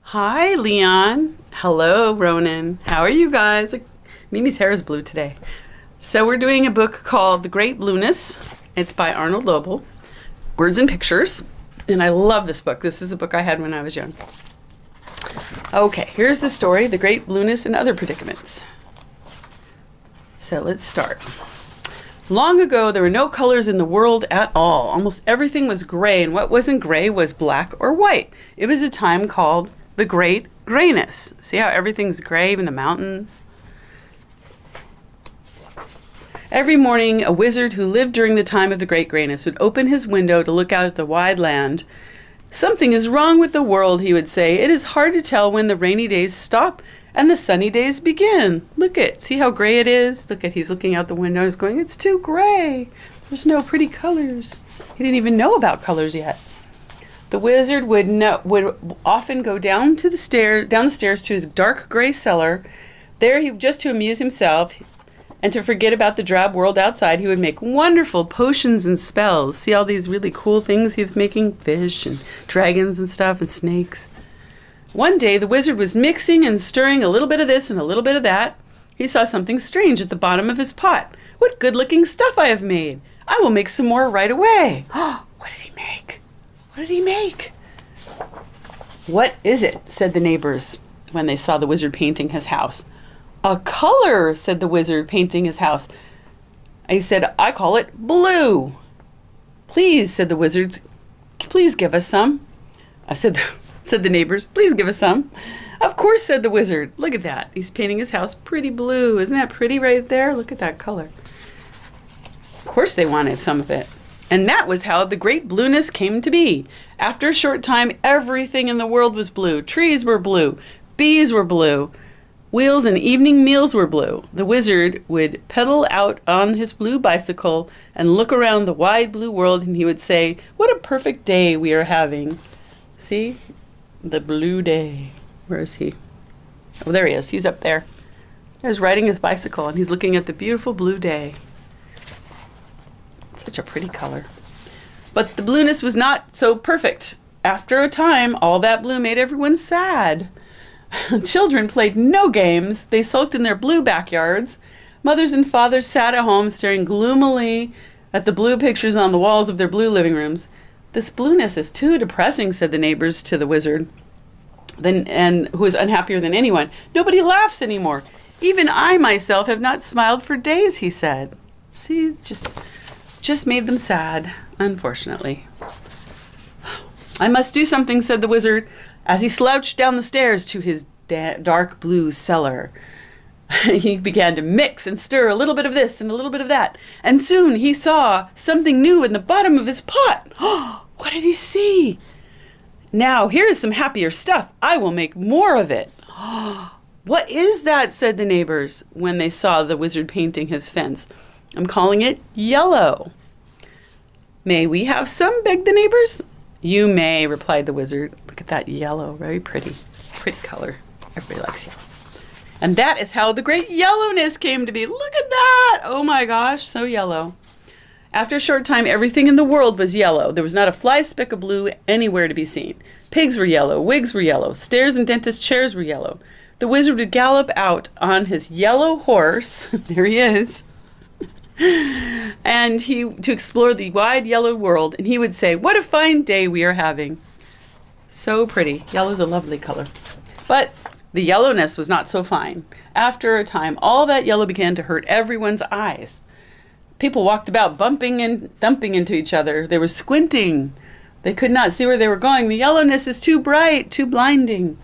Hi, Leon. Hello, Ronan. How are you guys? Mimi's hair is blue today. So we're doing a book called The Great Blueness. It's by Arnold Lobel. Words and pictures. And I love this book. This is a book I had when I was young. Okay, here's the story, The Great Blueness and Other Predicaments. So let's start. Long ago, there were no colors in the world at all. Almost everything was gray, and what wasn't gray was black or white. It was a time called the Great Grayness. See how everything's gray in the mountains? Every morning, a wizard who lived during the time of the Great Grayness would open his window to look out at the wide land. Something is wrong with the world, he would say. It is hard to tell when the rainy days stop and the sunny days begin. See how gray it is? He's looking out the window. He's going, it's too gray. There's no pretty colors. He didn't even know about colors yet. The wizard would often go down the stairs to his dark gray cellar. There, just to amuse himself and to forget about the drab world outside, he would make wonderful potions and spells. See all these really cool things he was making? Fish and dragons and stuff and snakes. One day, the wizard was mixing and stirring a little bit of this and a little bit of that. He saw something strange at the bottom of his pot. What good-looking stuff I have made! I will make some more right away. What did he make? What did he make? What is it? Said the neighbors when they saw the wizard painting his house. A color, said the wizard painting his house. He said, I call it blue. Please, said the wizard, please give us some. Said the neighbors, please give us some. Of course, said the wizard. Look at that. He's painting his house pretty blue. Isn't that pretty right there? Look at that color. Of course they wanted some of it. And that was how the great blueness came to be. After a short time, everything in the world was blue. Trees were blue. Bees were blue. Wheels and evening meals were blue. The wizard would pedal out on his blue bicycle and look around the wide blue world, and he would say, what a perfect day we are having. See? The blue day. Where is he? Oh, there he is. He's up there. He's riding his bicycle, and he's looking at the beautiful blue day. Such a pretty color. But the blueness was not so perfect. After a time, all that blue made everyone sad. Children played no games. They sulked in their blue backyards. Mothers and fathers sat at home staring gloomily at the blue pictures on the walls of their blue living rooms. This blueness is too depressing, said the neighbors to the wizard, and who was unhappier than anyone. Nobody laughs anymore. Even I myself have not smiled for days, he said. See, it's just made them sad, unfortunately. I must do something, said the wizard, as he slouched down the stairs to his dark blue cellar. He began to mix and stir a little bit of this and a little bit of that, and soon he saw something new in the bottom of his pot. What did he see? Now, here is some happier stuff. I will make more of it. What is that? Said the neighbors when they saw the wizard painting his fence. I'm calling it yellow. May we have some? Begged the neighbors. You may, replied the wizard. Look at that yellow, very pretty. Pretty color. Everybody likes yellow. And that is how the great yellowness came to be. Look at that! Oh my gosh, so yellow. After a short time, everything in the world was yellow. There was not a fly speck of blue anywhere to be seen. Pigs were yellow, wigs were yellow, stairs and dentist chairs were yellow. The wizard would gallop out on his yellow horse. There he is. And to explore the wide yellow world, and he would say, what a fine day we are having. So pretty. Yellow's a lovely color. But the yellowness was not so fine. After a time, all that yellow began to hurt everyone's eyes. People walked about bumping and thumping into each other. They were squinting. They could not see where they were going. The yellowness is too bright, too blinding.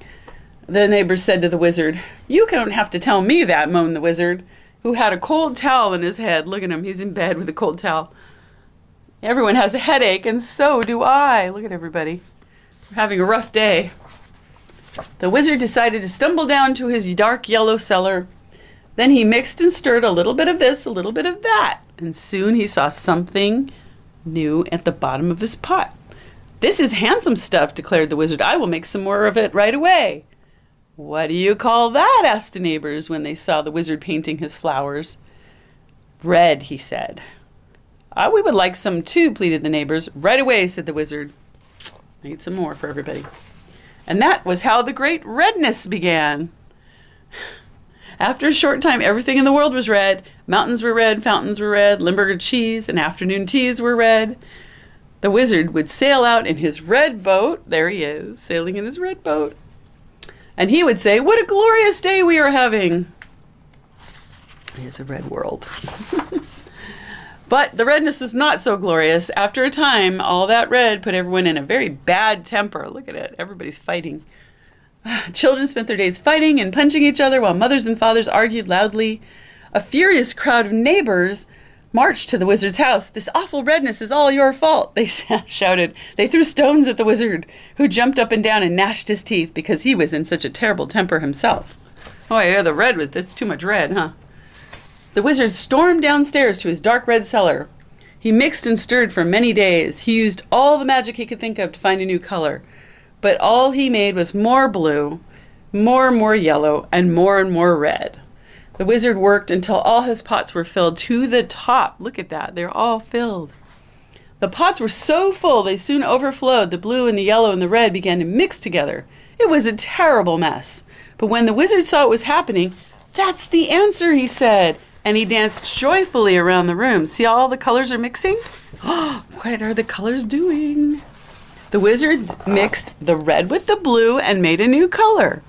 The neighbors said to the wizard, you don't have to tell me that, moaned the wizard, who had a cold towel in his head. Look at him. He's in bed with a cold towel. Everyone has a headache, and so do I. Look at everybody. We're having a rough day. The wizard decided to stumble down to his dark yellow cellar. Then he mixed and stirred a little bit of this, a little bit of that, and soon he saw something new at the bottom of his pot. This is handsome stuff, declared the wizard. I will make some more of it right away. What do you call that? Asked the neighbors when they saw the wizard painting his flowers. Bread, he said. We would like some too, pleaded the neighbors. Right away, said the wizard. I need some more for everybody. And that was how the Great Redness began. After a short time, everything in the world was red. Mountains were red, fountains were red, Limburger cheese and afternoon teas were red. The wizard would sail out in his red boat. There he is, sailing in his red boat. And he would say, "What a glorious day we are having." It's a red world. But the redness was not so glorious. After a time, all that red put everyone in a very bad temper. Look at it. Everybody's fighting. Children spent their days fighting and punching each other while mothers and fathers argued loudly. A furious crowd of neighbors marched to the wizard's house. "This awful redness is all your fault," they shouted. They threw stones at the wizard, who jumped up and down and gnashed his teeth because he was in such a terrible temper himself. Oh, yeah, that's too much red, huh? The wizard stormed downstairs to his dark red cellar. He mixed and stirred for many days. He used all the magic he could think of to find a new color. But all he made was more blue, more and more yellow, and more red. The wizard worked until all his pots were filled to the top. Look at that. They're all filled. The pots were so full they soon overflowed. The blue and the yellow and the red began to mix together. It was a terrible mess. But when the wizard saw what was happening, "That's the answer," he said. And he danced joyfully around the room. See how all the colors are mixing? What are the colors doing? The wizard mixed the red with the blue and made a new color.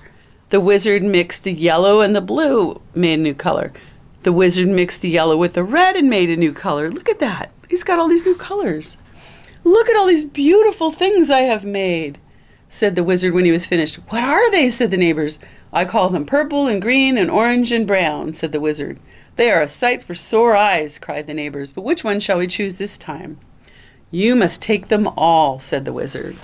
The wizard mixed the yellow and the blue, made a new color. The wizard mixed the yellow with the red and made a new color. Look at that. He's got all these new colors. "Look at all these beautiful things I have made," said the wizard when he was finished. "What are they?" said the neighbors. "I call them purple and green and orange and brown," said the wizard. "They are a sight for sore eyes," cried the neighbors. "But which one shall we choose this time?" "You must take them all," said the wizard.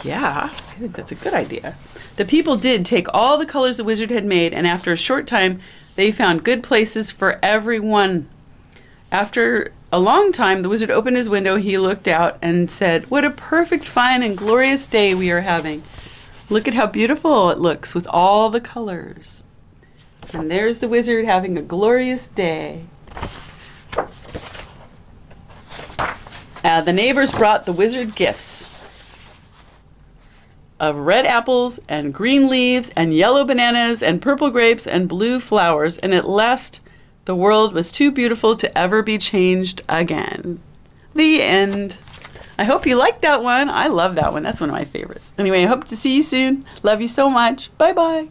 Yeah, I think that's a good idea. The people did take all the colors the wizard had made, and after a short time, they found good places for every one. After a long time, the wizard opened his window. He looked out and said, "What a perfect, fine, and glorious day we are having. Look at how beautiful it looks with all the colors." And there's the wizard having a glorious day. The neighbors brought the wizard gifts of red apples and green leaves and yellow bananas and purple grapes and blue flowers, and at last the world was too beautiful to ever be changed again. The end. I hope you liked that one. I love that one. That's one of my favorites. Anyway, I hope to see you soon. Love you so much. Bye-bye.